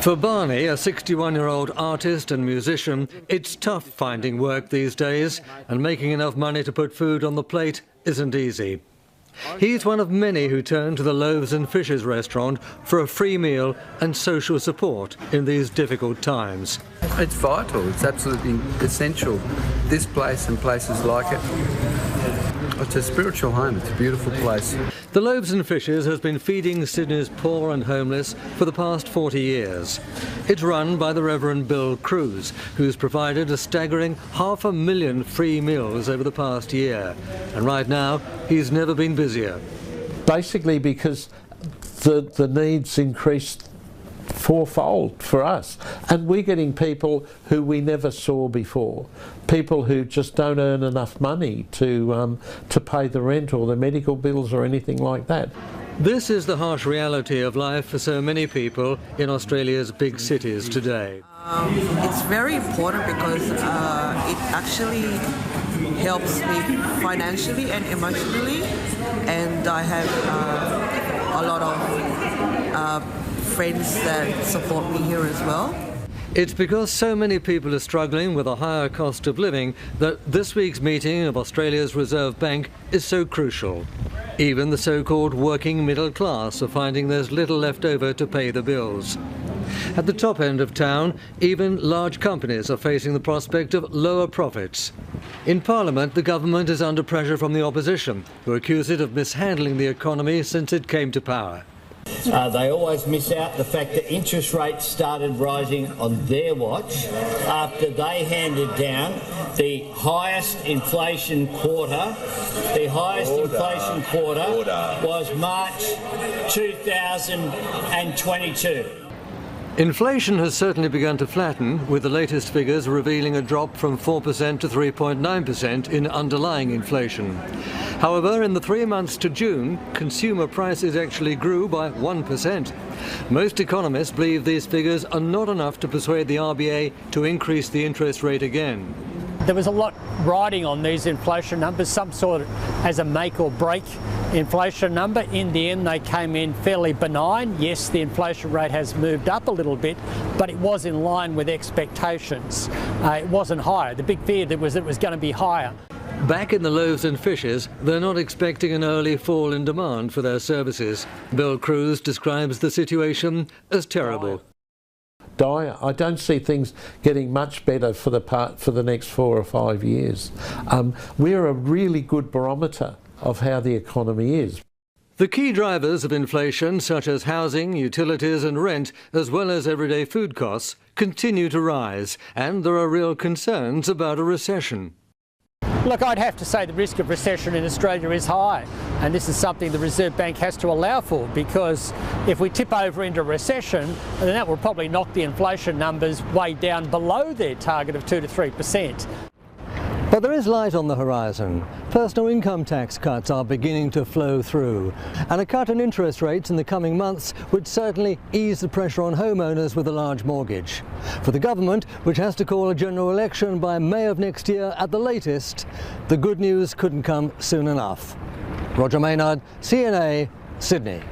For Barney, a 61-year-old artist and musician, it's tough finding work these days, and making enough money to put food on the plate isn't easy. He's one of many who turn to the Loaves and Fishes restaurant for a free meal and social support in these difficult times. It's vital, it's absolutely essential. This place and places like it, it's a spiritual home, it's a beautiful place. The Loaves and Fishes has been feeding Sydney's poor and homeless for the past 40 years. It's run by the Reverend Bill Cruz, who's provided a staggering 500,000 free meals over the past year. And right now, he's never been busier. Basically because the needs increased fourfold for us, and we're getting people who we never saw before, people who just don't earn enough money to pay the rent or the medical bills or anything like that. This is the harsh reality of life for so many people in Australia's big cities today. It's very important because it actually helps me financially and emotionally, and I have a lot of friends that support me here as well. It's because so many people are struggling with a higher cost of living that this week's meeting of Australia's Reserve Bank is so crucial. Even the so-called working middle class are finding there's little left over to pay the bills. At the top end of town, even large companies are facing the prospect of lower profits. In Parliament, the government is under pressure from the opposition, who accuse it of mishandling the economy since it came to power. They always miss out the fact that interest rates started rising on their watch after they handed down the highest inflation quarter. The highest inflation quarter was March 2022. Inflation has certainly begun to flatten, with the latest figures revealing a drop from 4% to 3.9% in underlying inflation. However, in the 3 months to June, consumer prices actually grew by 1%. Most economists believe these figures are not enough to persuade the RBA to increase the interest rate again. There was a lot riding on these inflation numbers, some sort of as a make or break inflation number. In the end, they came in fairly benign. Yes, the inflation rate has moved up a little bit, but it was in line with expectations. It wasn't higher. The big fear was that it was going to be higher. Back in the Loaves and Fishes, they're not expecting an early fall in demand for their services. Bill Cruz describes the situation as terrible. Dire. I don't see things getting much better for the next 4 or 5 years. We're a really good barometer of how the economy is. The key drivers of inflation, such as housing, utilities and rent, as well as everyday food costs, continue to rise, and there are real concerns about a recession. Look, I'd have to say the risk of recession in Australia is high, and this is something the Reserve Bank has to allow for, because if we tip over into recession, then that will probably knock the inflation numbers way down below their target of 2 to 3%. But there is light on the horizon. Personal income tax cuts are beginning to flow through, and a cut in interest rates in the coming months would certainly ease the pressure on homeowners with a large mortgage. For the government, which has to call a general election by May of next year at the latest, the good news couldn't come soon enough. Roger Maynard, CNA, Sydney.